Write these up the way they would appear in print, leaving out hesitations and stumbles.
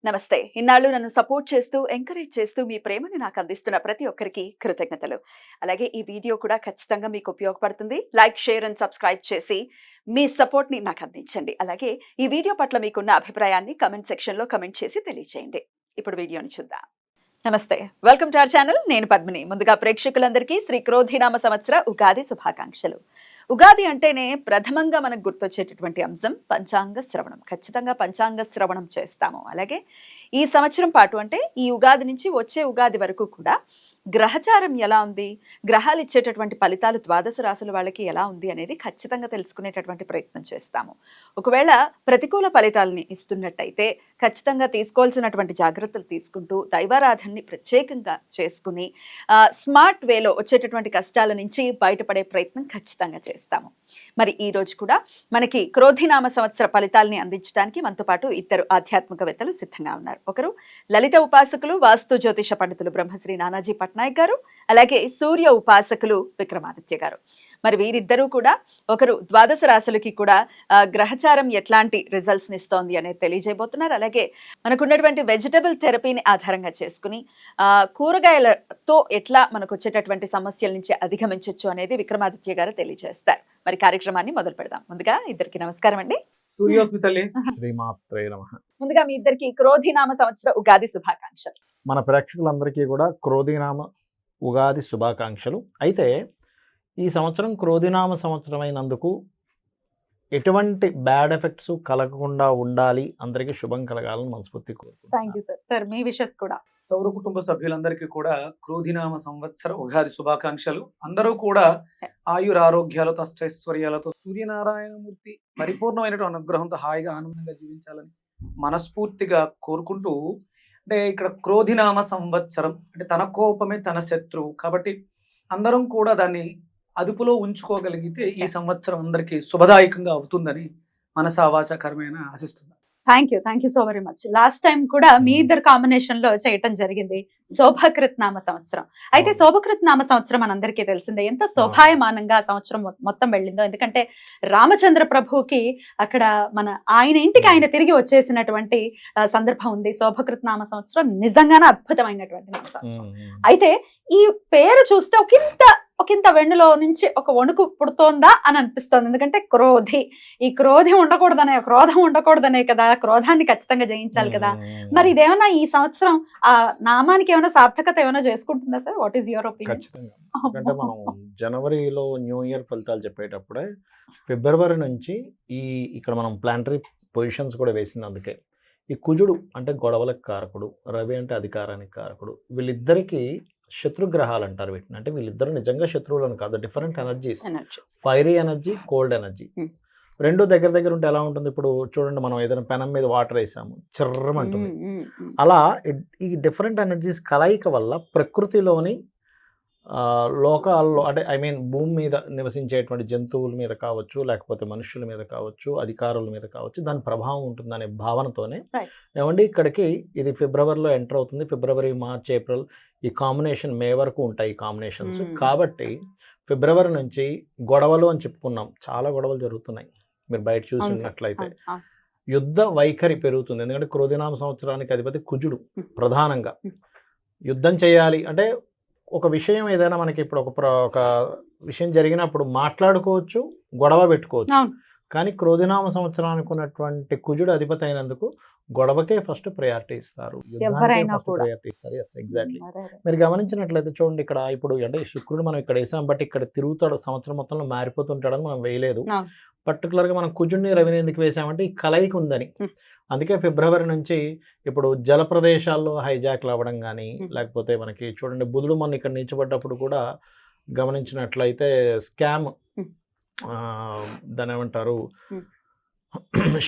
నమస్తే. ఇన్నాళ్ళు నన్ను సపోర్ట్ చేస్తూ, ఎంకరేజ్ చేస్తూ మీ ప్రేమని నాకు అందిస్తున్న ప్రతి ఒక్కరికి కృతజ్ఞతలు. అలాగే ఈ వీడియో కూడా ఖచ్చితంగా మీకు ఉపయోగపడుతుంది. లైక్, షేర్ అండ్ సబ్స్క్రైబ్ చేసి మీ సపోర్ట్‌ని నాకు అందించండి. అలాగే ఈ వీడియో పట్ల మీకున్న అభిప్రాయాన్ని కామెంట్ సెక్షన్‌లో కామెంట్ చేసి తెలియజేయండి. ఇప్పుడు వీడియోని చూద్దాం. నమస్తే. Welcome to our channel. నేను పద్మిని. ముందుగా ప్రేక్షకులందరికీ శ్రీ క్రోధినామ సంవత్సర ఉగాది శుభాకాంక్షలు. ఉగాది అంటేనే ప్రథమంగా మనకు గుర్తొచ్చేటటువంటి అంశం పంచాంగ శ్రవణం. ఖచ్చితంగా పంచాంగ శ్రవణం చేస్తాము. అలాగే ఈ సంవత్సరం పాటు అంటే ఈ ఉగాది నుంచి వచ్చే ఉగాది వరకు కూడా గ్రహచారం ఎలా ఉంది, గ్రహాలు ఇచ్చేటటువంటి ఫలితాలు ద్వాదశ రాశుల వాళ్ళకి ఎలా ఉంది అనేది ఖచ్చితంగా తెలుసుకునేటటువంటి ప్రయత్నం చేస్తాము. ఒకవేళ ప్రతికూల ఫలితాలని ఇస్తున్నట్టయితే ఖచ్చితంగా తీసుకోవాల్సినటువంటి జాగ్రత్తలు తీసుకుంటూ దైవారాధనని ప్రత్యేకంగా చేసుకుని స్మార్ట్ వేలో వచ్చేటటువంటి కష్టాల నుంచి బయటపడే ప్రయత్నం ఖచ్చితంగా చేస్తాము. మరి ఈ రోజు కూడా మనకి క్రోధినామ సంవత్సర ఫలితాలని అందించడానికి మనతో పాటు ఇద్దరు ఆధ్యాత్మికవేత్తలు సిద్ధంగా ఉన్నారు. ఒకరు లలిత ఉపాసకులు, వాస్తు జ్యోతిష పండితులు బ్రహ్మశ్రీ నానాజీ పట్నాయక్ గారు, అలాగే సూర్య ఉపాసకులు విక్రమాదిత్య గారు. మరి వీరిద్దరూ కూడా ఒకరు ద్వాదశ రాశులకి కూడా గ్రహచారం ఎట్లాంటి రిజల్ట్స్ ఇస్తోంది అనేది తెలియజేయబోతున్నారు. అలాగే మనకున్నటువంటి వెజిటబుల్ థెరపీని ఆధారంగా చేసుకుని కూరగాయలతో ఎట్లా మనకు వచ్చేటటువంటి సమస్యల నుంచి అధిగమించవచ్చు అనేది విక్రమాదిత్య గారు తెలియజేస్తారు. మరి కార్యక్రమాన్ని మొదలు పెడదాం. ముందుగా ఇద్దరికి నమస్కారం అండి. ముందుగా మీ ఇద్దరికి క్రోధినామ సంవత్సర ఉగాది శుభాకాంక్షలు. మన ప్రేక్షకులందరికీ కూడా క్రోధినామ ఉగాది శుభాకాంక్షలు. అయితే ఈ సంవత్సరం క్రోధినామ సంవత్సరం అయినందుకు ఎటువంటి బ్యాడ్ ఎఫెక్ట్స్ కలగకుండా ఉండాలి, అందరికీ శుభం కలగాలని మనస్ఫూర్తి కోరుకుంటున్నాను. మీ విషెస్ కూడా సౌర కుటుంబ సభ్యులందరికీ కూడా క్రోధినామ సంవత్సర ఉగాది శుభాకాంక్షలు. అందరూ కూడా ఆయురారోగ్యాలతో అష్టైశ్వర్యాలతో సూర్యనారాయణమూర్తి పరిపూర్ణమైనటువంటి అనుగ్రహంతో హాయిగా ఆనందంగా జీవించాలని మనస్ఫూర్తిగా కోరుకుంటూ, అంటే ఇక్కడ క్రోధినామ సంవత్సరం అంటే తన కోపమే తన శత్రువు కాబట్టి అందరం కూడా దాన్ని అదుపులో ఉంచుకోగలిగితే ఈ సంవత్సరం అందరికీ శుభదాయకంగా అవుతుందని మనసా వాచా కర్మేణ ఆశిస్తున్నాను. Thank you so very much. Last time కూడా మీ ఇద్దరు కాంబినేషన్ లో చేయటం జరిగింది శోభకృత్ నామ సంవత్సరం. అయితే శోభకృత్ నామ సంవత్సరం మనందరికీ తెలిసిందే ఎంత శోభాయమానంగా సంవత్సరం మొత్తం వెళ్ళిందో. ఎందుకంటే రామచంద్ర ప్రభుకి అక్కడ ఆయన ఇంటికి ఆయన తిరిగి వచ్చేసినటువంటి సందర్భం ఉంది. శోభకృత్ నామ సంవత్సరం నిజంగానే అద్భుతమైనటువంటి నామ సంవత్సరం. అయితే ఈ పేరు చూస్తే ఒకంత వెన్నులో నుంచి ఒక వణుకు పుడుతోందా అని అనిపిస్తోంది. ఎందుకంటే ఈ క్రోధం ఉండకూడదనే కదా, క్రోధాన్ని ఖచ్చితంగా జయించాలి కదా. మరి ఇదేమన్నా ఈ సంవత్సరం ఆ నామానికి ఏమైనా సార్థకత ఏమైనా చేసుకుంటుందా sir? What is your opinion? ఖచ్చితంగా. ఎందుకంటే మనం జనవరిలో న్యూ ఇయర్ ఫలితాలు చెప్పేటప్పుడే ఫిబ్రవరి నుంచి ఇక్కడ మనం ప్లానటరీ పొజిషన్స్ కూడా వేసింది. అందుకే ఈ కుజుడు అంటే గొడవలకు కారకుడు, రవి అంటే అధికారానికి కారకుడు, వీళ్ళిద్దరికీ శత్రుగ్రహాలు అంటారు వీటిని. అంటే వీళ్ళిద్దరు నిజంగా శత్రువులను కాదు, different energies, fiery energy, cold energy. రెండు దగ్గర ఉంటే ఎలా ఉంటుంది? ఇప్పుడు చూడండి, మనం ఏదైనా పెనం మీద వాటర్ వేసాము, చిర్రమంటుంది. అలా ఈ డిఫరెంట్ ఎనర్జీస్ కలయిక వల్ల ప్రకృతిలోని లోకాల్లో అంటే భూమి మీద నివసించేటువంటి జంతువుల మీద కావచ్చు, లేకపోతే మనుషుల మీద కావచ్చు, అధికారుల మీద కావచ్చు, దాని ప్రభావం ఉంటుందనే భావనతోనే ఏమండి ఇక్కడికి ఇది ఫిబ్రవరిలో ఎంటర్ అవుతుంది. ఫిబ్రవరి, మార్చ్, ఏప్రిల్ ఈ కాంబినేషన్ మే వరకు ఉంటాయి ఈ కాంబినేషన్స్. కాబట్టి ఫిబ్రవరి నుంచి గొడవలు అని చెప్పుకున్నాం, చాలా గొడవలు జరుగుతున్నాయి. మీరు బయట చూసినట్లయితే యుద్ధ వైఖరి పెరుగుతుంది. ఎందుకంటే క్రోధినామ సంవత్సరానికి అధిపతి కుజుడు. ప్రధానంగా యుద్ధం చేయాలి అంటే ఒక విషయం ఏదైనా మనకి ఇప్పుడు ఒక విషయం జరిగినప్పుడు మాట్లాడుకోవచ్చు, గొడవ పెట్టుకోవచ్చు. కానీ క్రోధినామ సంవత్సరానికి ఉన్నటువంటి కుజుడు అధిపతి అయినందుకు గొడవకే ఫస్ట్ ప్రయారిటీ ఇస్తారు, ప్రయారిటీ ఇస్తారు. ఎగ్జాక్ట్లీ. మీరు గమనించినట్లయితే చూడండి, ఇక్కడ ఇప్పుడు అంటే శుక్రుడు మనం ఇక్కడ వేసాం, బట్ ఇక్కడ తిరుగుతాడు, సంవత్సరం మొత్తంలో మారిపోతుంటాడని మనం వేయలేదు. పర్టికులర్గా మనం కుజుడిని, రవిని ఎందుకు వేసామంటే ఈ కలయిక ఉందని. అందుకే ఫిబ్రవరి నుంచి ఇప్పుడు జల ప్రదేశాల్లో హైజాక్లు అవ్వడం కానీ, లేకపోతే మనకి చూడండి బుధుడు మొన్న ఇక్కడ నిలిచిపడ్డప్పుడు కూడా గమనించినట్లయితే స్కామ్, దాని ఏమంటారు,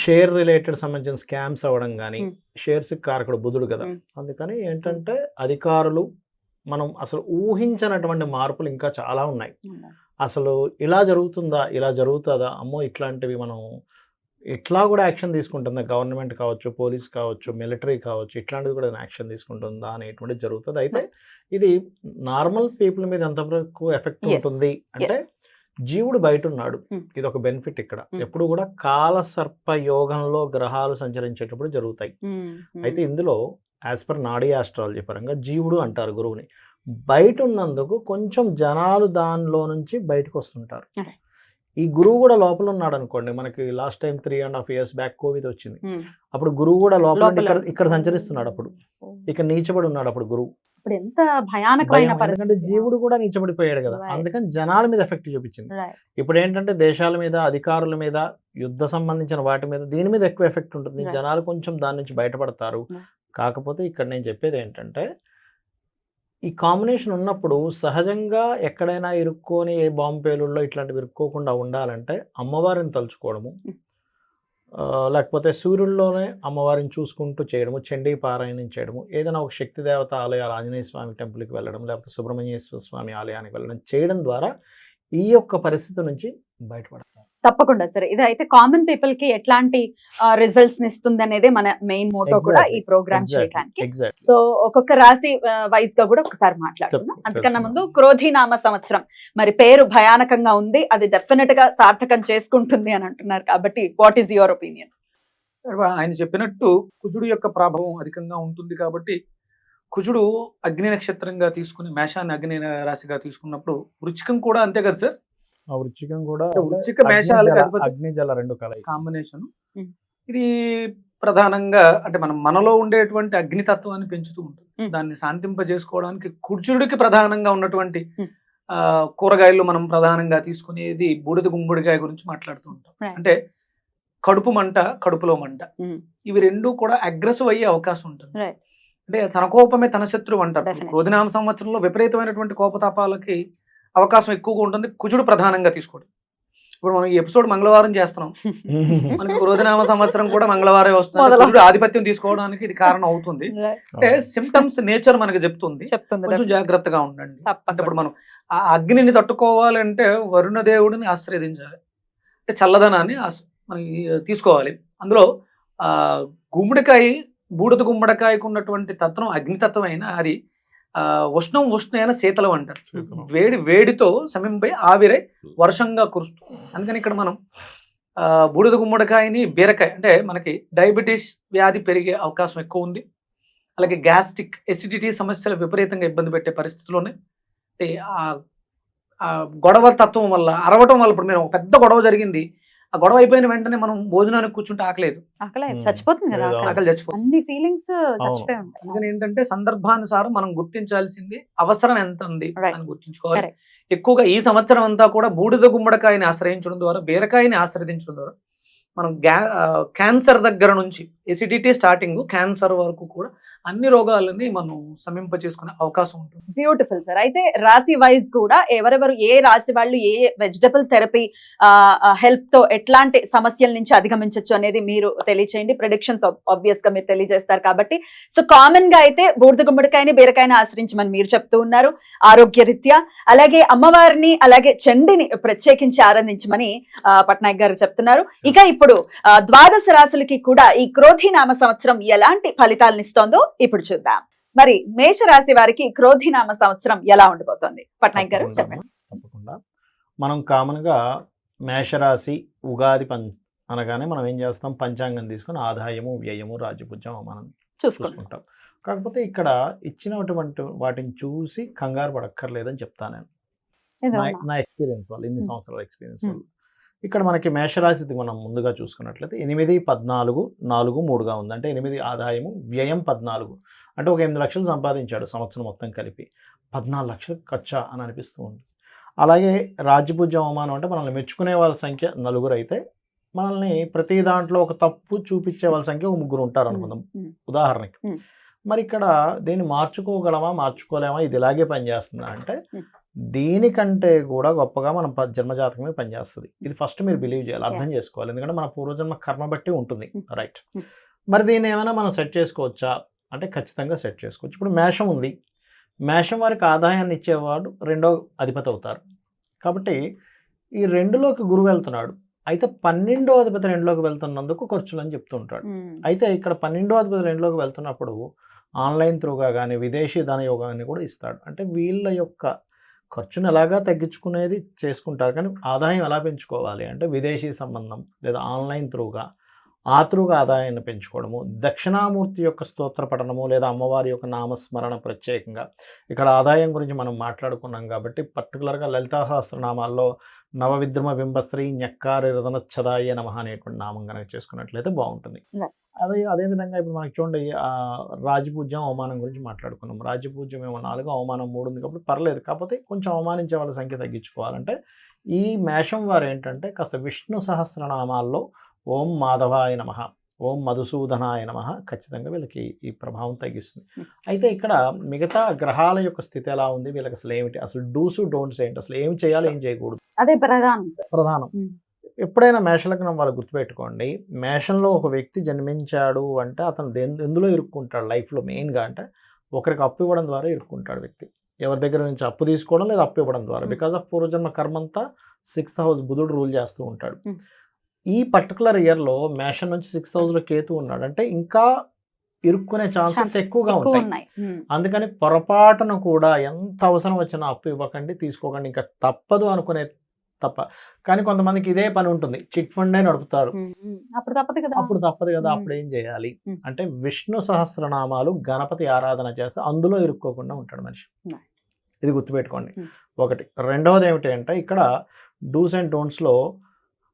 షేర్ రిలేటెడ్ సంబంధించిన స్కామ్స్ అవ్వడం కానీ, షేర్స్ కారకుడు బుధుడు కదా. అందుకని ఏంటంటే అధికారులు మనం అసలు ఊహించినటువంటి మార్పులు ఇంకా చాలా ఉన్నాయి. అసలు ఇలా జరుగుతుందా, ఇలా జరుగుతుందా, అమ్మో ఇట్లాంటివి మనం ఇట్లా కూడా యాక్షన్ తీసుకుంటుందా, గవర్నమెంట్ కావచ్చు, పోలీస్ కావచ్చు, మిలిటరీ కావచ్చు, ఇట్లాంటిది కూడా యాక్షన్ తీసుకుంటుందా అనేటువంటిది జరుగుతుంది. అయితే ఇది నార్మల్ పీపుల్ మీద ఎంతవరకు ఎఫెక్ట్ ఉంటుంది అంటే జీవుడు బయట ఉన్నాడు. Hmm. ఇది ఒక బెనిఫిట్ ఇక్కడ. Hmm. ఎప్పుడు కూడా కాలసర్ప యోగంలో గ్రహాలు సంచరించేటప్పుడు జరుగుతాయి. అయితే ఇందులో యాజ్ పర్ నాడీ ఆస్ట్రాలజీ పరంగా జీవుడు అంటారు గురువుని. బయట ఉన్నందుకు కొంచెం జనాలు దానిలో నుంచి బయటకు వస్తుంటారు. Okay. ఈ గురువు కూడా లోపల ఉన్నాడు అనుకోండి. మనకి last time 3.5 years back Covid వచ్చింది. అప్పుడు గురువు కూడా లోపల ఉండి ఇక్కడ సంచరిస్తున్నాడు. అప్పుడు ఇక్కడ నీచబడి ఉన్నాడు అప్పుడు గురువు. ఇప్పుడు ఎంత భయానకమైన భయం, ఎందుకంటే జీవుడు కూడా నీచబడిపోయాడు కదా. Right. అందుకని జనాల మీద ఎఫెక్ట్ చూపించింది. ఇప్పుడు ఏంటంటే దేశాల మీద, అధికారుల మీద, యుద్ధ సంబంధించిన వాటి మీద, దీని మీద ఎక్కువ ఎఫెక్ట్ ఉంటుంది. Right. జనాలు కొంచెం దాని నుంచి బయటపడతారు. Right. కాకపోతే ఇక్కడ నేను చెప్పేది ఏంటంటే ఈ కాంబినేషన్ ఉన్నప్పుడు సహజంగా ఎక్కడైనా ఇరుక్కొని ఏ బాంబు పేలుల్లో ఇట్లాంటివి ఇరుక్కోకుండా ఉండాలంటే అమ్మవారిని తలుచుకోవడము, లేకపోతే సూర్యుల్లోనే అమ్మవారిని చూసుకుంటూ చేయడము, చండీ పారాయణం చేయడము, ఏదైనా ఒక శక్తి దేవత ఆలయాలు, ఆంజనేయ స్వామి టెంపుల్కి వెళ్ళడం, లేకపోతే సుబ్రహ్మణ్యేశ్వర స్వామి ఆలయానికి వెళ్ళడం చేయడం ద్వారా ఈ యొక్క పరిస్థితి నుంచి బయటపడతారు. తప్పకుండా సరే. ఇది అయితే కామన్ పీపుల్ కి ఎట్లాంటి రిజల్ట్స్ ఇస్తుంది అనేది మన మెయిన్ మోటో కూడా ఈ ప్రోగ్రామ్ చేయడానికి. ఎగ్జాక్ట్లీ. సో ఒక్కొక్క రాశి వైజ్ గా కూడా ఒకసారి మాట్లాడుకుందాం. అంతకన్నా ముందు క్రోధినామ సంవత్సరం మరి పేరు భయానకంగా ఉంది, అది డెఫినెట్ గా సార్థకం చేసుకుంటుంది అని అంటున్నారు. కాబట్టి వాట్ ఈస్ యువర్ ఒపీనియన్? ఆయన చెప్పినట్టు కుజుడు యొక్క ప్రభావం అధికంగా ఉంటుంది కాబట్టి కుజుడు అగ్ని నక్షత్రంగా తీసుకుని మేషాన్ని అగ్ని రాశిగా తీసుకున్నప్పుడు వృచ్చికం కూడా అంతే కదా సార్. ఆ వృచ్చికం కూడా వృచ్చిక మేషాలకు అగ్ని జల రెండు కలయి కాంబినేషన్. ఇది ప్రధానంగా అంటే మనలో ఉండేటువంటి అగ్నితత్వాన్ని పెంచుతూ ఉంటుంది. దాన్ని శాంతింపజేసుకోవడానికి కుజుడికి ప్రధానంగా ఉన్నటువంటి కూరగాయలు మనం ప్రధానంగా తీసుకునేది బూడిద గుమ్మడికాయ గురించి మాట్లాడుతూ ఉంటాం. అంటే కడుపు మంట, కడుపులో మంట, ఇవి రెండు కూడా అగ్రెసివ్ అయ్యే అవకాశం ఉంటుంది. అంటే తన కోపమే తన శత్రువు అంటారు. క్రోధినామ సంవత్సరంలో విపరీతమైనటువంటి కోపతాపాలకి అవకాశం ఎక్కువగా ఉంటుంది కుజుడు ప్రధానంగా తీసుకోవడం. ఇప్పుడు మనం ఈ ఎపిసోడ్ మంగళవారం చేస్తున్నాం, మనకి క్రోధినామ సంవత్సరం కూడా మంగళవారం వస్తుంది. కుజుడు ఆధిపత్యం తీసుకోవడానికి ఇది కారణం అవుతుంది. అంటే సిమ్టమ్స్ నేచర్ మనకి చెప్తుంది, కొంచెం జాగ్రత్తగా ఉండండి. అంటే ఇప్పుడు మనం ఆ అగ్నిని తట్టుకోవాలంటే వరుణ దేవుడిని ఆశ్రయించాలి, అంటే చల్లదనాన్ని మనకి తీసుకోవాలి. అందులో గుమ్మడికాయ, బూడిద గుమ్మడికాయకు ఉన్నటువంటి తత్వం అగ్నితత్వం అయినా అది ఉష్ణైన శీతలం అంటారు. వేడితో సమింపై ఆవిరై వర్షంగా కురుస్తుంది. అందుకని ఇక్కడ మనం బూడిద గుమ్మడికాయని, బీరకాయ అంటే మనకి డయాబెటీస్ వ్యాధి పెరిగే అవకాశం ఎక్కువ ఉంది. అలాగే గ్యాస్ట్రిక్ ఎసిడిటీ సమస్యలు విపరీతంగా ఇబ్బంది పెట్టే పరిస్థితుల్లోనే ఆ గొడవ తత్వం వల్ల, అరవటం వల్ల, ఇప్పుడు మీరు ఒక పెద్ద గొడవ జరిగింది, ఆ గొడవ అయిపోయిన వెంటనే మనం భోజనానికి కూర్చుంటే ఆకలేదు, చచ్చిపోతుంది కదా, ఆకలి చచ్చిపోతుంది. అన్ని ఫీలింగ్స్ చచ్చిపోయి ఉంటాయి. అందుకని ఏంటంటే సందర్భానుసారం మనం గుర్తించాల్సింది అవసరం ఎంత ఉంది అని గుర్తించుకోవాలి. ఎక్కువగా ఈ సంవత్సరం అంతా కూడా బూడిద గుమ్మడికాయని ఆశ్రయించడం ద్వారా, బీరకాయని ఆశ్రయించడం ద్వారా మనం క్యాన్సర్ దగ్గర నుంచి ఎసిడిటీ స్టార్టింగ్ క్యాన్సర్ వరకు కూడా అన్ని రోగాలని మనం సమీప చేసుకునే అవకాశం ఉంటుంది. Beautiful sir. అయితే రాశి వైజ్ కూడా ఎవరెవరు ఏ రాశి వాళ్ళు ఏ వెజిటబుల్ థెరపీ హెల్ప్ తో ఎట్లాంటి సమస్యల నుంచి అధిగమించవచ్చు అనేది మీరు తెలియచేయండి. ప్రెడిక్షన్స్ ఆబ్వియస్ గా మీరు తెలియజేస్తారు కాబట్టి. సో కామన్ గా అయితే బూడిద గుమ్మడికాయని, బీరకాయని ఆశ్రయించమని మీరు చెప్తూ ఉన్నారు ఆరోగ్య రీత్యా. అలాగే అమ్మవారిని, అలాగే చండిని ప్రత్యేకించి ఆరాధించమని పట్నాయక్ గారు చెప్తున్నారు. ఇక ఇప్పుడు ద్వాదశ రాశులకి కూడా ఈ క్రోధినామ సంవత్సరం ఎలాంటి ఫలితాలను ఇస్తోందో ఇప్పుడు చూద్దాం. మరి మేషరాశి వారికి క్రోధినామ సంవత్సరం ఎలా ఉండబోతోంది పట్నాయక్ గారు చెప్పండి. తప్పకుండా. మనం కామన్ గా మేషరాశి ఉగాది అనగానే మనం ఏం చేస్తాం, పంచాంగం తీసుకుని ఆదాయము, వ్యయము, రాజ్యభుజ్యం మనం చూసుకుంటాం. కాకపోతే ఇక్కడ ఇచ్చినటువంటి వాటిని చూసి కంగారు పడక్కర్లేదని చెప్తాను నేను, నా ఎక్స్పీరియన్స్ వల్ల, ఇన్ని సంవత్సరాల ఎక్స్పీరియన్స్ వల్ల. ఇక్కడ మనకి మేషరాశిది మనం ముందుగా చూసుకున్నట్లయితే 8, 14, 4, 3గా ఉంది. అంటే 8 ఆదాయము, వ్యయం 14. అంటే ఒక 8 లక్షలు సంపాదించాడు సంవత్సరం మొత్తం కలిపి, 14 లక్షలు ఖర్చా అని అనిపిస్తూ ఉంది. అలాగే రాజ్యభుజ్యం అవమానం అంటే మనల్ని మెచ్చుకునే వాళ్ళ సంఖ్య 4 అయితే, మనల్ని ప్రతి దాంట్లో ఒక తప్పు చూపించే వాళ్ళ సంఖ్య ఒక 3 ఉంటారు అనుకుందాం ఉదాహరణకి. మరి ఇక్కడ దీన్ని మార్చుకోగలమా, మార్చుకోలేమా, ఇది ఇలాగే పనిచేస్తుందా అంటే దీనికంటే కూడా గొప్పగా మనం జన్మజాతకమే పనిచేస్తుంది. ఇది ఫస్ట్ మీరు బిలీవ్ చేయాలి, అర్థం చేసుకోవాలి. ఎందుకంటే మన పూర్వజన్మ కర్మ బట్టి ఉంటుంది, రైట్? మరి దీన్ని ఏమైనా మనం సెట్ చేసుకోవచ్చా అంటే ఖచ్చితంగా సెట్ చేసుకోవచ్చు. ఇప్పుడు మేషం ఉంది, మేషం వారికి ఆదాయాన్ని ఇచ్చేవాడు 2వ అధిపతి అవుతారు. కాబట్టి ఈ 2లోకి గురువు వెళ్తున్నాడు. అయితే 12వ అధిపతి 2లోకి వెళ్తున్నందుకు ఖర్చులు అని చెప్తుంటాడు. అయితే ఇక్కడ 12వ అధిపతి 2లోకి వెళ్తున్నప్పుడు ఆన్లైన్ త్రూగా కానీ విదేశీ ధన యోగాన్ని కూడా ఇస్తాడు. అంటే వీళ్ళ యొక్క ఖర్చును ఎలాగా తగ్గించుకునేది చేసుకుంటారు, కానీ ఆదాయం ఎలా పెంచుకోవాలి అంటే విదేశీ సంబంధం లేదా ఆన్లైన్ త్రూగా ఆదాయాన్ని పెంచుకోవడము, దక్షిణామూర్తి యొక్క స్తోత్ర పఠనము లేదా అమ్మవారి యొక్క నామస్మరణ ప్రత్యేకంగా. ఇక్కడ ఆదాయం గురించి మనం మాట్లాడుకున్నాం కాబట్టి పర్టికులర్గా లలితా సహస్రనామాల్లో నవవిద్రుమ బింబశ్రీ ఞక్కారి రదనచ్చదాయ నమః అనేటువంటి నామం కనుక చేసుకున్నట్లయితే బాగుంటుంది. అదేవిధంగా ఇప్పుడు మనకి చూడండి రాజపూజ్యం అవమానం గురించి మాట్లాడుకున్నాం. రాజపూజ్యం ఏమో 4, అవమానం 3 ఉంది కాబట్టి పర్లేదు. కాకపోతే కొంచెం అవమానించే వాళ్ళ సంఖ్య తగ్గించుకోవాలంటే ఈ మేషం వారు ఏంటంటే కాస్త విష్ణు సహస్రనామాల్లో ఓం మాధవాయ నమః, ఓం మధుసూదనాయ నమః ఖచ్చితంగా వీళ్ళకి ఈ ప్రభావం తగ్గిస్తుంది. అయితే ఇక్కడ మిగతా గ్రహాల యొక్క స్థితి ఎలా ఉంది, వీళ్ళకి అసలు ఏమిటి, అసలు డూస్ డోంట్స్ ఏంటి, అసలు ఏం చేయాలి ఏం చేయకూడదు, అదే ప్రధానం. ఎప్పుడైనా మేషలగ్నం వాళ్ళు గుర్తుపెట్టుకోండి, మేషంలో ఒక వ్యక్తి జన్మించాడు అంటే అతను ఎందులో ఇరుక్కుంటాడు లైఫ్లో మెయిన్గా అంటే ఒకరికి అప్పు ఇవ్వడం ద్వారా ఇరుక్కుంటాడు వ్యక్తి. ఎవరి దగ్గర నుంచి అప్పు తీసుకోవడం లేదా అప్పు ఇవ్వడం ద్వారా. బికాస్ ఆఫ్ పూర్వజన్మ కర్మంతా 6th హౌస్ బుధుడు రూల్ చేస్తూ ఉంటాడు. ఈ పర్టికులర్ ఇయర్లో మేషం నుంచి 6th హౌస్లో కేతు ఉన్నాడు అంటే ఇంకా ఇరుక్కునే ఛాన్సెస్ ఎక్కువగా ఉంటాయి. అందుకని పొరపాటును కూడా ఎంత అవసరం వచ్చినా అప్పు ఇవ్వకండి, తీసుకోకండి, ఇంకా తప్పదు అనుకునే తప్ప. కానీ కొంతమందికి ఇదే పని ఉంటుంది, చిట్ ఫండే నడుపుతారు, అప్పుడు తప్పదు కదా. అప్పుడు ఏం చేయాలి అంటే విష్ణు సహస్రనామాలు, గణపతి ఆరాధన చేస్తే అందులో ఇరుక్కోకుండా ఉంటాడు మనిషి. ఇది గుర్తుపెట్టుకోండి ఒకటి. రెండవది ఏమిటి అంటే ఇక్కడ డూస్ అండ్ డోంట్స్లో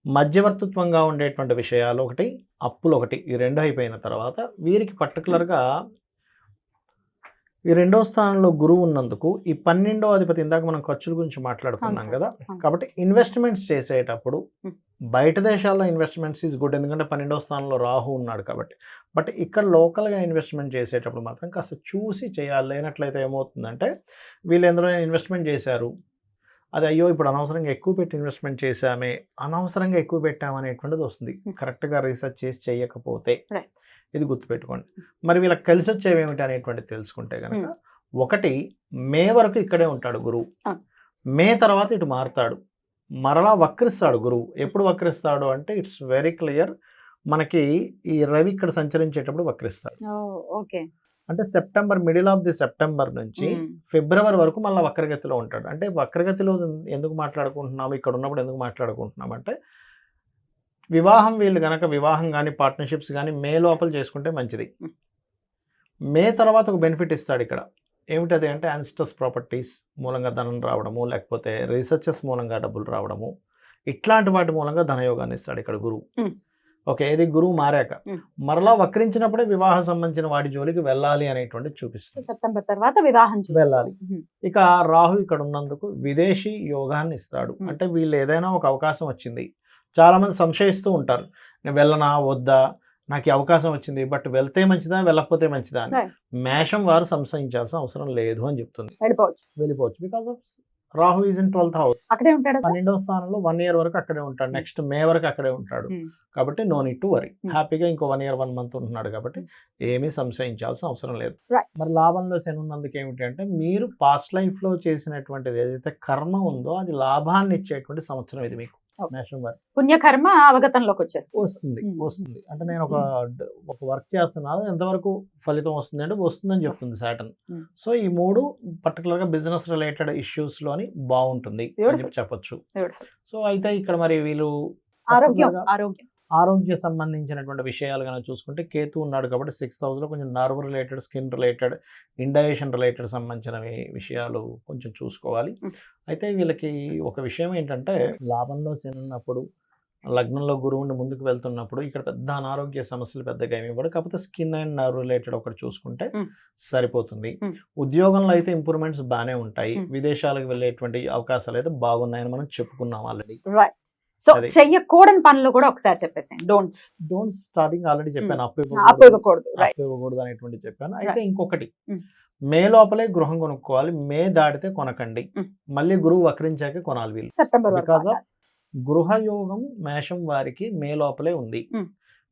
మధ్యవర్తిత్వంగా ఉండేటువంటి విషయాలు ఒకటి, అప్పులు ఒకటి, ఈ రెండు అయిపోయిన తర్వాత వీరికి పర్టికులర్గా ఈ 2వ స్థానంలో గురువు ఉన్నందుకు ఈ 12వ అధిపతి, ఇందాక మనం ఖర్చుల గురించి మాట్లాడుకున్నాం కదా, కాబట్టి ఇన్వెస్ట్మెంట్స్ చేసేటప్పుడు బయట దేశాల్లో ఇన్వెస్ట్మెంట్స్ ఈజ్ గుడ్, ఎందుకంటే 12వ స్థానంలో రాహు ఉన్నాడు కాబట్టి. బట్ ఇక్కడ లోకల్గా ఇన్వెస్ట్మెంట్ చేసేటప్పుడు మాత్రం కాస్త చూసి చేయాలి. లేనట్లయితే ఏమవుతుందంటే వీళ్ళు ఎందులో ఇన్వెస్ట్మెంట్ చేశారు, అది అయ్యో ఇప్పుడు అనవసరంగా ఎక్కువ పెట్టి ఇన్వెస్ట్మెంట్ చేశామే, అనవసరంగా ఎక్కువ పెట్టామనేటువంటిది వస్తుంది కరెక్ట్గా రీసెర్చ్ చేసి చేయకపోతే. ఇది గుర్తుపెట్టుకోండి. మరి వీళ్ళకి కలిసి వచ్చేవి ఏమిటి అనేటువంటిది తెలుసుకుంటే కనుక ఒకటి, మే వరకు ఇక్కడే ఉంటాడు గురువు, మే తర్వాత ఇటు మారుతాడు, మరలా వక్రిస్తాడు గురువు. ఎప్పుడు వక్రిస్తాడు అంటే ఇట్స్ వెరీ క్లియర్, మనకి ఈ రవి ఇక్కడ సంచరించేటప్పుడు వక్రిస్తాడు. అంటే September, middle of the September నుంచి ఫిబ్రవరి వరకు మళ్ళీ వక్రగతిలో ఉంటాడు. అంటే వక్రగతిలో ఎందుకు మాట్లాడుకుంటున్నాము, ఇక్కడ ఉన్నప్పుడు ఎందుకు మాట్లాడుకుంటున్నాం అంటే వివాహం, వీళ్ళు కనుక వివాహం కానీ పార్ట్నర్షిప్స్ కానీ మే లోపల చేసుకుంటే మంచిది. మే తర్వాత ఒక బెనిఫిట్ ఇస్తాడు ఇక్కడ. ఏమిటది అంటే యాన్సిస్టర్స్ ప్రాపర్టీస్ మూలంగా ధనం రావడము, లేకపోతే రీసెర్చెస్ మూలంగా డబ్బులు రావడము, ఇట్లాంటి వాటి మూలంగా ధనయోగాన్ని ఇస్తాడు ఇక్కడ గురువు. ఓకే, ఇది గురువు మారాక మరలా వక్రించినప్పుడే వివాహ సంబంధించిన వాటి జోలికి వెళ్ళాలి అనేటువంటి చూపిస్తుంది. సెప్టెంబర్ తర్వాత వివాహం వెళ్ళాలి. ఇక రాహు ఇక్కడ ఉన్నందుకు విదేశీ యోగాన్ని ఇస్తాడు. అంటే వీళ్ళు ఏదైనా ఒక అవకాశం వచ్చింది, చాలామంది సంశయిస్తూ ఉంటారు, నేను వెళ్ళనా వద్దా, నాకు ఈ అవకాశం వచ్చింది బట్ వెళ్తే మంచిదా వెళ్ళకపోతే మంచిదా అని. మేషం వారు సంశయించాల్సిన అవసరం లేదు అని చెప్తుంది, వెళ్ళిపోవచ్చు. Because of Rahu is in 12th house, అక్కడే ఉంటాడు, 12వ స్థానంలో 1 year వరకు అక్కడే ఉంటాడు, నెక్స్ట్ మే వరకు అక్కడే ఉంటాడు. కాబట్టి నో నీడ్ టు వరీ, హ్యాపీగా ఇంకో 1 year 1 month ఉంటున్నాడు కాబట్టి ఏమీ సంశయించాల్సిన అవసరం లేదు. మరి లాభంలో శని ఉన్నందుకు ఏమిటి అంటే మీరు పాస్ట్ లైఫ్లో చేసినటువంటిది ఏదైతే కర్మ ఉందో అది లాభాన్ని ఇచ్చేటువంటి సంవత్సరం ఇది మీకు. మేషం వారు పుణ్యకర్మ అవగతంలోకి వస్తుంది. అంటే నేను ఒక వర్క్ చేస్తున్నాను, ఎంతవరకు ఫలితం వస్తుంది అంటే వస్తుందని చెప్తుంది సాటర్న్. సో ఈ 3 పర్టికులర్గా బిజినెస్ రిలేటెడ్ ఇష్యూస్లోని బాగుంటుంది అని చెప్పొచ్చు. సో అయితే ఇక్కడ మరి వీళ్ళు ఆరోగ్య సంబంధించినటువంటి విషయాలు కనుక చూసుకుంటే కేతు ఉన్నాడు కాబట్టి 6th హౌస్లో కొంచెం nerve related, skin related, indigestion related సంబంధించిన విషయాలు కొంచెం చూసుకోవాలి. అయితే వీళ్ళకి ఒక విషయం ఏంటంటే లాభంలో శని ఉన్నప్పుడు, లగ్నంలో గురువుని ముందుకు వెళ్తున్నప్పుడు ఇక్కడ పెద్ద అనారోగ్య సమస్యలు పెద్దగా ఏమి ఇవ్వడు, కాకపోతే స్కిన్ అండ్ నర్వ్ రిలేటెడ్ ఒకటి చూసుకుంటే సరిపోతుంది. ఉద్యోగంలో అయితే ఇంప్రూవ్మెంట్స్ బాగానే ఉంటాయి, విదేశాలకు వెళ్ళేటువంటి అవకాశాలు అయితే బాగున్నాయని మనం చెప్పుకున్నాం ఆల్రెడీ. సో చెయ్యకూడని పనులు కూడా ఒకసారి చెప్పేసాను. డోంట్స్ స్టార్టింగ్ ఆల్రెడీ చెప్పాను, అప్పు ఇవ్వకూడదు అనేటువంటి చెప్పాను. అయితే ఇంకొకటి, మే లోపలే గృహం కొనుక్కోవాలి, మే దాటితే కొనకండి, మళ్ళీ గురువు వక్రించాకే కొనాలి వీళ్ళు. బికాస్ ఆఫ్ గృహయోగం మేషం వారికి మే లోపలే ఉంది,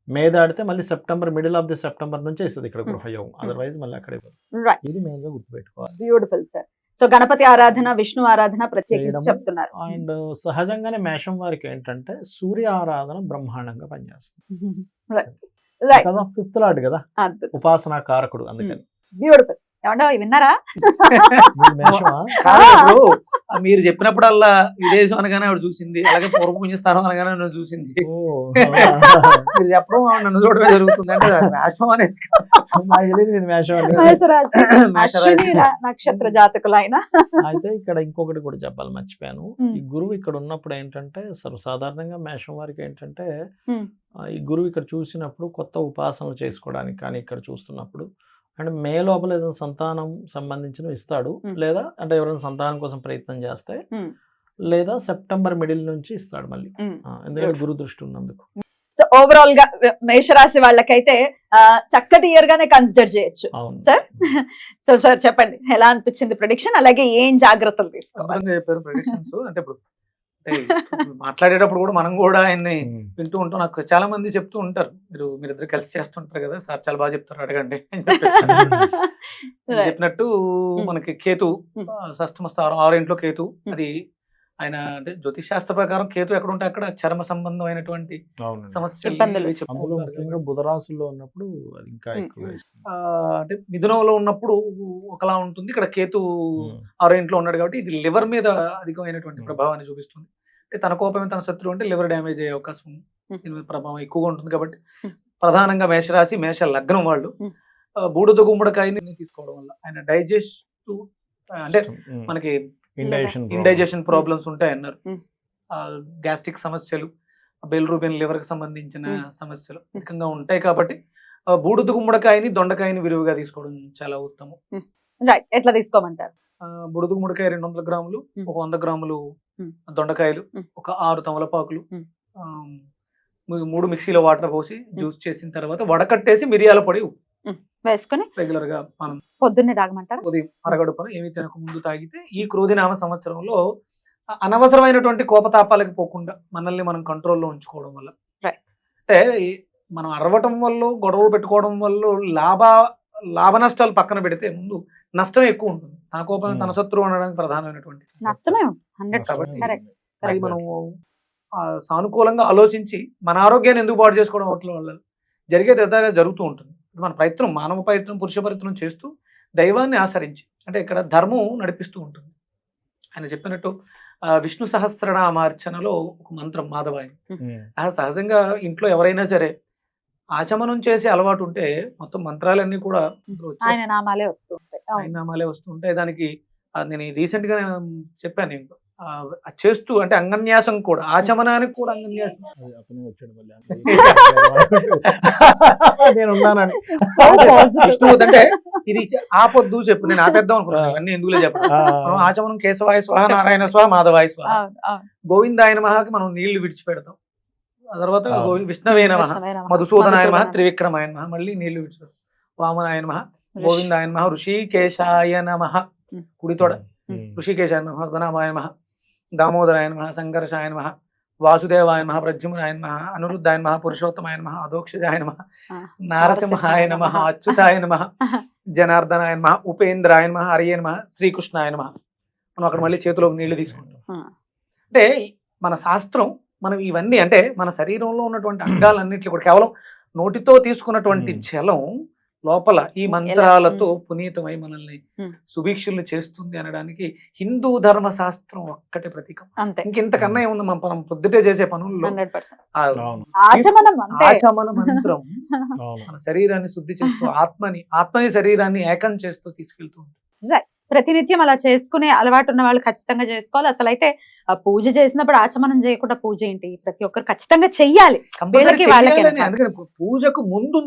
మే దాటితే మళ్ళీ September, middle of the September నుంచే ఇస్తుంది ఇక్కడ గృహయోగం, అదర్వైజ్ మళ్ళీ అక్కడే పోతుంది. ఇది మెయిన్ గా గుర్తుపెట్టుకోవాలి. Beautiful sir. సో గణపతి ఆరాధన, విష్ణు ఆరాధన ప్రత్యేకించి చెప్తున్నారు. అండ్ సహజంగానే మేషం వారికి ఏంటంటే సూర్య ఆరాధన బ్రహ్మాండంగా పనిచేస్తుంది. 5th లార్డ్ కదా, ఉపాసనా కారకుడు, అందుకని. బ్యూటిఫుల్. ఏమండో విన్నారా? మీరు మేషమా? కాదు, ఇప్పుడు మీరు చెప్పినప్పుడల్లా విదేశం అనగానే ఆవిడ చూసింది, అలాగే పూర్వపుణ్య స్థానం అనగానే నన్ను చూసింది. ఓ, మీరు చెప్పడం ఆవిడ నన్ను చూడటమే జరుగుతుంది. అంటే మేషం అనేది నాకు తెలియదు మీరు మేషం అని. మేషరాశి మేషరాశి. అశ్విని నక్షత్ర జాతకులు ఆయన. అయితే ఇక్కడ ఇంకొకటి కూడా చెప్పాలి మర్చిపోయాను. ఉమ్. ఈ గురువు ఇక్కడ ఉన్నప్పుడు ఏంటంటే సర్వసాధారణంగా మేషం వారికి ఏంటంటే ఉమ్. ఈ గురువు ఇక్కడ చూసినప్పుడు కొత్త ఉపాసనలు చేసుకోవడానికి కానీ ఇక్కడ చూస్తున్నప్పుడు అంటే మే లోపల ఏదైనా సంతానం సంబంధించినవి ఇస్తాడు, లేదా అంటే ఎవరైనా సంతానం కోసం ప్రయత్నం చేస్తే, లేదా సెప్టెంబర్ మిడిల్ నుంచి ఇస్తాడు మళ్ళీ, ఎందుకంటే గురు దృష్టి ఉన్నందుకు. సో ఓవరాల్ గా మేషరాశి వాళ్ళకైతే చక్కటి ఇయర్ గానే కన్సిడర్ చేయొచ్చు అవును సార్. సో సార్ చెప్పండి, ఎలా అనిపించింది ప్రెడిక్షన్, అలాగే ఏం జాగ్రత్తలు తీసుకోవాలి? అద్భుతంగా చెప్పారు ప్రెడిక్షన్స్. అంటే ఇప్పుడు మాట్లాడేటప్పుడు కూడా మనం కూడా ఆయన్ని వింటూ ఉంటాం. నాకు చాలా మంది చెప్తూ ఉంటారు, మీరిద్దరు కలిసి చేస్తుంటారు కదా సార్, చాలా బాగా చెప్తారు, అడగండి అని చెప్పినట్టు. మనకి కేతు షష్టమ స్థానం 6 ఇంట్లో కేతు, అది ఆయన అంటే జ్యోతిష్ శాస్త్ర ప్రకారం కేతు ఎక్కడ ఉంటే అక్కడ చర్మ సంబంధమైనటువంటి సమస్యలు ఇబ్బందులు. ఇవి చెప్తూ అందులో ఉంటారు ముఖ్యంగా కాబట్టి. బుధరాశుల్లో ఉన్నప్పుడు అది ఇంకా ఎక్కువ అంటే మిథునంలో ఉన్నప్పుడు ఒకలా ఉంటుంది, ఇక్కడ కేతు 6 ఇంట్లో ఉన్నాడు కాబట్టి ఇది లివర్ మీద అధికమైనటువంటి ప్రభావాన్ని చూపిస్తుంది. అంటే తన కోపమే తన శత్రువు అంటే లివర్ డ్యామేజ్ అయ్యే అవకాశం దీని మీద ప్రభావం ఎక్కువగా ఉంటుంది. కాబట్టి ప్రధానంగా మేషరాశి మేష లగ్నం వాళ్ళు బూడిద గుమ్మడికాయని తీసుకోవడం వల్ల ఆయన డైజెస్ట్ అంటే మనకి ఇండైజెషన్ ప్రాబ్లమ్స్ ఉంటాయి అన్నారు. గ్యాస్ట్రిక్ సమస్యలు, బెయిల్రూబిన్ లివర్ కి సంబంధించిన సమస్యలు అధికంగా ఉంటాయి. కాబట్టి బూడిద గుమ్మడికాయని దొండకాయని విరివిగా తీసుకోవడం చాలా ఉత్తమం. రైట్, ఎట్లా తీసుకోమంటారు? బుడద గుమ్మడికాయ 200 గ్రాములు, ఒక 100 గ్రాములు దొండకాయలు, ఒక 6 తమలపాకులు, 3 మిక్సీలో వాటర్ పోసి జ్యూస్ చేసిన తర్వాత వడకట్టేసి మిరియాల పొడి వేసుకుని రెగ్యులర్ గా మనం పొద్దున్నే తాగమంటారా? ఉదయం అరగడుపున ఏమి తినక ముందు తాగితే ఈ క్రోధినామ సంవత్సరంలో అనవసరమైనటువంటి కోపతాపాలకు పోకుండా మనల్ని మనం కంట్రోల్లో ఉంచుకోవడం వల్ల, అంటే మనం అరవటం వల్ల గొడవలు పెట్టుకోవడం వల్ల లాభ నష్టాలు పక్కన పెడితే ముందు నష్టం ఎక్కువ ఉంటుంది. తన కోపం తన శత్రువు అనడానికి ప్రధానమైనటువంటి నష్టమే ఉంటుంది. అది మనం సానుకూలంగా ఆలోచించి మన ఆరోగ్యాన్ని ఎందుకు పాడు చేసుకోవడం వల్ల జరిగేది ఎదురుగా జరుగుతూ ఉంటుంది. మన ప్రయత్నం, మానవ ప్రయత్నం, పురుష ప్రయత్నం చేస్తూ దైవాన్ని ఆచరించి అంటే ఇక్కడ ధర్మం నడిపిస్తూ ఉంటుంది. ఆయన చెప్పినట్టు విష్ణు సహస్రనామార్చనలో ఒక మంత్రం మాధవాయి, సహజంగా ఇంట్లో ఎవరైనా సరే ఆచమనం చేసే అలవాటు ఉంటే మొత్తం మంత్రాలన్నీ కూడా ఆయన నామాలే వస్తూ ఉంటాయి. దానికి నేను రీసెంట్ గా చెప్పాను, నేను చేస్తూ అంటే అంగన్యాసం కూడా, ఆచమనానికి కూడా అంగన్యాసం. అంటే ఇది ఆపొద్దు చెప్పు, నేను ఆపేద్దాం అనుకున్నాను, అన్ని ఎందుకులే చెప్పాను. ఆచమనం కేశవాయ స్వాహ, నారాయణ స్వాహ, మాధవాయ స్వాహ, గోవిందాయ నమఃకి మనం నీళ్లు విడిచిపెడతాం. ఆ తర్వాత విష్ణవే నమః, మధుసూదనాయ నమః, త్రివిక్రమాయ నమః, మళ్ళీ నీళ్లు విడిచిపెడతాం. వామనాయ నమః, గోవిందాయ నమః, ఋషికేశాయ నమః, కుడితోడ ఋషికేశాయ నమః, పద్మనాభాయ నమః, దామోదరాయ నమః, సంఘర్షాయ నమః, వాసుదేవాయ నమః, ప్రద్యుమ్నాయ నమః, అనిరుద్ధాయ నమః, పురుషోత్తమాయ నమః, అధోక్షజాయ నమః, నారసింహాయ నమః, అచ్యుతాయ నమః, జనార్దనాయ నమః, ఉపేంద్రాయ నమః, హరియే నమః, శ్రీకృష్ణాయ నమః. మనం అక్కడ మళ్ళీ చేతిలో నీళ్లు తీసుకుంటాం. అంటే మన శాస్త్రం మనం ఇవన్నీ అంటే మన శరీరంలో ఉన్నటువంటి అంగాలన్నింటినీ కూడా కేవలం నోటితో తీసుకున్నటువంటి జలం లోపల ఈ మంత్రాలతో పునీతమై మనల్ని సుభిక్షుల్ని చేస్తుంది అనడానికి హిందూ ధర్మ శాస్త్రం ఒక్కటే ప్రతీకం. ఇంకెంతకన్నా ఏముంది మనం పొద్దుటే చేసే పనుల్లో ఆచమన మంత్రం మన శరీరాన్ని శుద్ధి చేస్తూ ఆత్మని శరీరాన్ని ఏకం చేస్తూ తీసుకెళ్తూ ఉంటుంది. ప్రతినిత్యం అలా చేసుకునే అలవాటు ఉన్న వాళ్ళు ఖచ్చితంగా చేసుకోవాలి. అసలు అయితే పూజ చేసినప్పుడు ఆచమనం చేయకుండా పూజ ఏంటి, ప్రతి ఒక్కరు ఖచ్చితంగా చెయ్యాలి. అందుకని పూజకు ముందు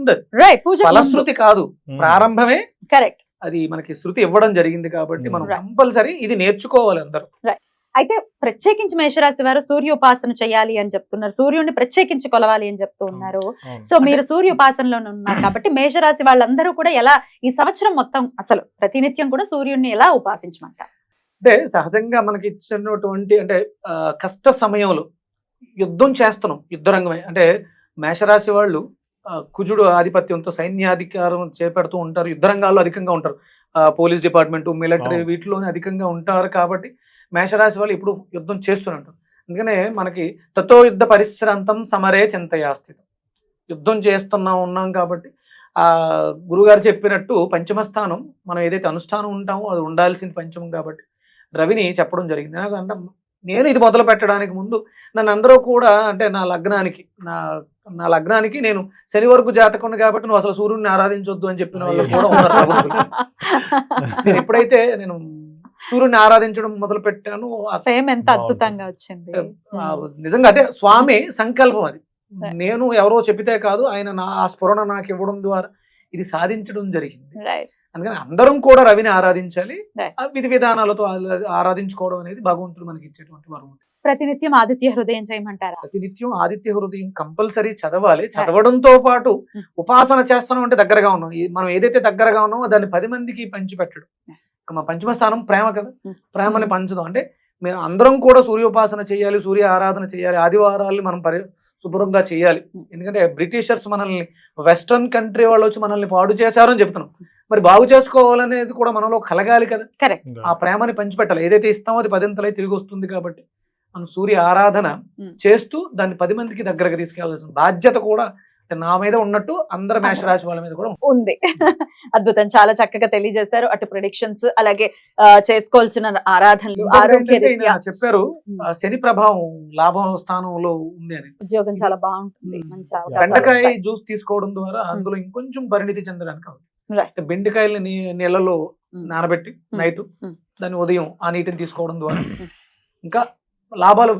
ఫలశ్రుతి కాదు, ప్రారంభమే కరెక్ట్. అది మనకి శృతి ఇవ్వడం జరిగింది కాబట్టి మనం కంపల్సరీ ఇది నేర్చుకోవాలి అందరూ. అయితే ప్రత్యేకించి మేషరాశి వారు సూర్యోపాసన చేయాలి అని చెప్తున్నారు, సూర్యుడిని ప్రత్యేకించి కొలవాలి అని చెప్తూ ఉన్నారు. సో మీరు సూర్యోపాసనలో ఉన్నారు కాబట్టి మేషరాశి వాళ్ళందరూ కూడా ఎలా ఈ సంవత్సరం మొత్తం అసలు ప్రతినిత్యం కూడా సూర్యుడిని ఎలా ఉపాసించమంటారు? అంటే సహజంగా మనకి ఇచ్చినటువంటి అంటే కష్ట సమయంలో యుద్ధం చేస్తున్నాం, యుద్ధరంగమే అంటే మేషరాశి వాళ్ళు కుజుడు ఆధిపత్యంతో సైన్యాధికారం చేపడుతూ ఉంటారు, యుద్ధరంగాల్లో అధికంగా ఉంటారు, పోలీస్ డిపార్ట్మెంట్, మిలిటరీ వీటిలోనే అధికంగా ఉంటారు. కాబట్టి మేషరాశి వాళ్ళు ఇప్పుడు యుద్ధం చేస్తున్నారు. అందుకనే మనకి తతో యుద్ధ పరిశ్రాంతం సమరే చింతయాస్థితం, యుద్ధం ఉన్నాం కాబట్టి ఆ గురుగారు చెప్పినట్టు పంచమ స్థానం మనం ఏదైతే అనుష్ఠానం ఉంటామో అది ఉండాల్సింది పంచమం కాబట్టి రవిని చెప్పడం జరిగింది. అంటే నేను ఇది మొదలు పెట్టడానికి ముందు నన్ను అందరూ కూడా అంటే నా లగ్నానికి నేను శని వరకు జాతకుని కాబట్టి నువ్వు అసలు సూర్యుడిని ఆరాధించొద్దు అని చెప్పిన వాళ్ళు కూడా ఉన్నారు ప్రబుద్ధులు. నేను ఎప్పుడైతే నేను సూర్యుడిని ఆరాధించడం మొదలు పెట్టాను ఫేమ్ ఎంత అద్భుతంగా వచ్చింది. నిజంగా అంటే స్వామి సంకల్పం అది. నేను ఎవరో చెప్పితే కాదు, ఆయన ఆ స్ఫురణ నాకు ఇవ్వడం ద్వారా ఇది సాధించడం జరిగింది. అందుకని అందరం కూడా రవిని ఆరాధించాలి. ఆ విధి విధానాలతో ఆరాధించుకోవడం అనేది భగవంతుడు మనకి ఇచ్చేటువంటి వరం. ప్రతినిత్యం ఆదిత్య హృదయం చేయమంటారా? ప్రతినిత్యం ఆదిత్య హృదయం కంపల్సరీ చదవాలి. చదవడంతో పాటు ఉపాసన చేస్తున్నాం అంటే దగ్గరగా ఉన్నాం. మనం ఏదైతే దగ్గరగా ఉన్నామో దాన్ని 10 మందికి పంచిపెట్టడం. మా పంచమ స్థానం ప్రేమ కదా, ప్రేమని పంచడం అంటే మేము అందరం కూడా సూర్యోపాసన చేయాలి, సూర్య ఆరాధన చేయాలి, ఆదివారాలు మనం శుభ్రంగా చేయాలి. ఎందుకంటే బ్రిటిషర్స్ మనల్ని వెస్ట్రన్ కంట్రీ వాళ్ళు వచ్చి మనల్ని పాడు చేశారు అని చెప్తున్నాం. మరి బాగు చేసుకోవాలనేది కూడా మనలో కలగాలి కదా. ఆ ప్రేమని పంచిపెట్టాలి. ఏదైతే ఇస్తామో అది 10 అంతలై తిరిగి వస్తుంది. కాబట్టి మనం సూర్య ఆరాధన చేస్తూ దాన్ని 10 మందికి దగ్గరగా తీసుకెళ్లాల్సిన బాధ్యత కూడా నా మీద ఉన్నట్టు అందరు మేషరాశి వాళ్ళ మీద కూడా ఉంది. అద్భుతం, చాలా చక్కగా తెలియజేశారు. అటు ప్రిడిక్షన్స్, అలాగే చేసుకోవాల్సిన ఆరాధనలు, ఆరోగ్య చెప్పారు. శని ప్రభావం లాభం స్థానంలో ఉంది అని. ఉద్యోగం చాలా బాగుంటుంది. బెండకాయ జ్యూస్ తీసుకోవడం ద్వారా అందులో ఇంకొంచెం పరిణితి చెందడానికి అవుతుంది. బెండకాయలని నీళ్ళలో నానబెట్టి నైట్ దాన్ని ఉదయం ఆ నీటిని తీసుకోవడం ద్వారా ఇంకా లాభాలు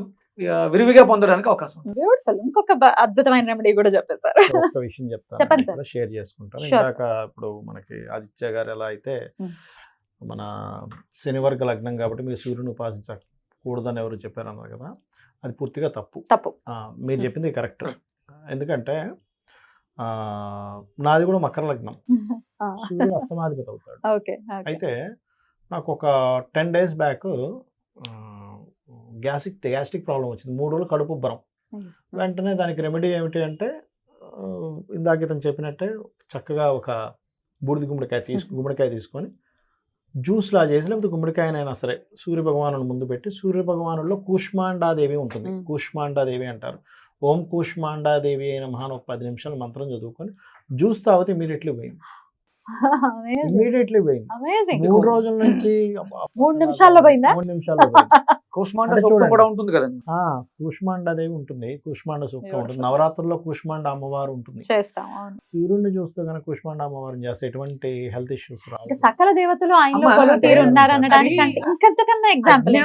విరివిగా పొందడానికి అవకాశం ఉంది. బ్యూటిఫుల్. ఇంకొక అద్భుతమైన రెమెడీ కూడా చెప్పేశారు. ఒక విషయం చెప్పండి చెప్తాను, షేర్ చేసుకుంటాను. ఇందాక ఇప్పుడు మనకి ఆదిత్య గారు ఎలా అయితే మన శనివర్గ లగ్నం కాబట్టి మీరు సూర్యుని ఉపాసించకూడదని ఎవరు చెప్పారు అన్నారు కదా, అది పూర్తిగా తప్పు. మీరు చెప్పింది కరెక్ట్. ఎందుకంటే నాది కూడా మకర లగ్నం, సూర్యుడు అష్టమాధిపతి అవుతాడు. అయితే నాకు ఒక 10 days బ్యాక్ గ్యాస్ట్రిక్ ప్రాబ్లం వచ్చింది. 3 రోజులు కడుపు ఉబ్బరం. వెంటనే దానికి రెమెడీ ఏమిటి అంటే ఇందాక ఇతను చెప్పినట్టే చక్కగా ఒక బూడిద గుమ్మడికాయ తీసుకొని జ్యూస్లా చేసి, లేకపోతే గుమ్మడికాయనైనా సరే సూర్య భగవాను ముందు పెట్టి, సూర్య భగవానుల్లో కూష్మాండాదేవి ఉంటుంది. కూష్మాండాదేవి అంటారు. ఓం కూష్మాండాదేవి అయిన మహాన్ ఒక 10 నిమిషాలు మంత్రం చదువుకొని జ్యూస్ తాగితే ఇమీడియట్లీ పోయింది. 3 రోజుల నుంచి 3 నిమిషాల్లో పోయిందా? 3 నిమిషాల్లో పోయింది. కూష్మాండాదేవి ఉంటుంది, కూష్మాండ సూక్తం ఉంటుంది. నవరాత్రుల్లో కూష్మాండ అమ్మవారు ఉంటుంది. సూర్యుడిని చూస్తూ కనుక కూష్మాండ అమ్మవారిని చేస్తే ఎటువంటి హెల్త్ ఇష్యూస్ రావు. సకల దేవతలు ఆయనలో ఉన్నారు అనడానికి ఇంకంతకన్నా ఎగ్జాంపుల్.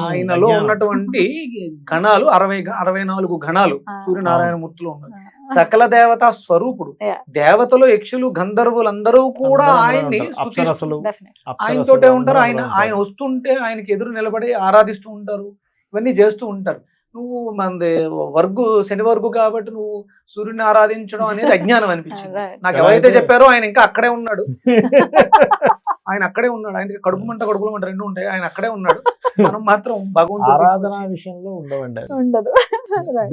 ఆయనలో ఉన్నటువంటి గణాలు 64 గణాలు సూర్యనారాయణ మూర్తిలో ఉన్నాయి. సకల దేవతా స్వరూపుడు. దేవతలు, యక్షులు, గంధర్వులు అందరూ కూడా ఆయన్ని ఆయనతోటే ఉంటారు. ఆయన వస్తుంటే ఆయనకి ఎదురు నిలబడి ఆరాధిస్తూ ఉంటారు, ఇవన్నీ చేస్తూ ఉంటారు. నువ్వు మనది శని వర్గు కాబట్టి నువ్వు సూర్యుని ఆరాధించడం అనేది అజ్ఞానం అనిపించింది నాకు. ఎవరైతే చెప్పారో ఆయన ఇంకా అక్కడే ఉన్నాడు. ఆయన కడుపు మంట కడుపులో మంట 2 ఉంటాయి. ఆయన అక్కడే ఉన్నాడు. మనం మాత్రం భగవంతుడు ఆరాధన విషయంలో ఉండదు.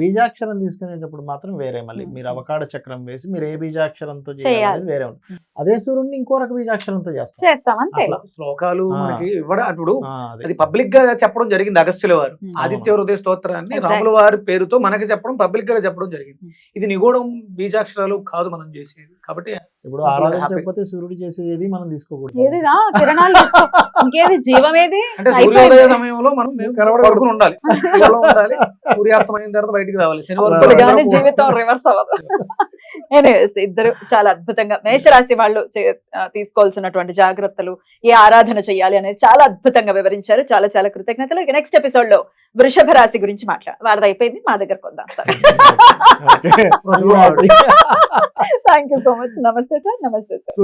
బీజాక్షరం తీసుకునేటప్పుడు మాత్రం వేరే. మళ్ళీ మీరు అవకాడ చక్రం వేసి మీరు ఏ బీజాక్షరంతో చేయాలి వేరే ఉంటుంది. అదే సూర్యుడిని ఇంకో రక బీజాక్షరంతో చేస్తాం. శ్లోకాలు మనకి ఇవ్వడం అప్పుడు అది పబ్లిక్ గా చెప్పడం జరిగింది. అగస్త్యుల వారు ఆదిత్య హృదయ స్తోత్రాన్ని రాముల వారి పేరుతో మనకి చెప్పడం, పబ్లిక్ గా చెప్పడం జరిగింది. ఇది నిగూఢం బీజాక్షరాలు కాదు మనం చేసేది. కాబట్టి ఇప్పుడు ఆరాధించకపోతే సూర్యుడు చేసేది ఏది మనం తీసుకోకూడదు. ఇంకేది జీవమేది అంటే సూర్యోదయ సమయంలో మనం పడుకుని ఉండాలి, సూర్యాస్తమైన తర్వాత బయటికి రావాలి. జీవితం రివర్స్ అవ్వదు. ఇద్దరు చాలా అద్భుతంగా మేషరాశి వాళ్ళు తీసుకోవాల్సినటువంటి జాగ్రత్తలు, ఏ ఆరాధన చేయాలి అనేది చాలా అద్భుతంగా వివరించారు. చాలా చాలా కృతజ్ఞతలు. ఇక నెక్స్ట్ ఎపిసోడ్ లో వృషభ రాశి గురించి వారిది అయిపోయింది, మా దగ్గరకు వద్దాం sir. Thank you so much. నమస్తే సార్. నమస్తే సార్.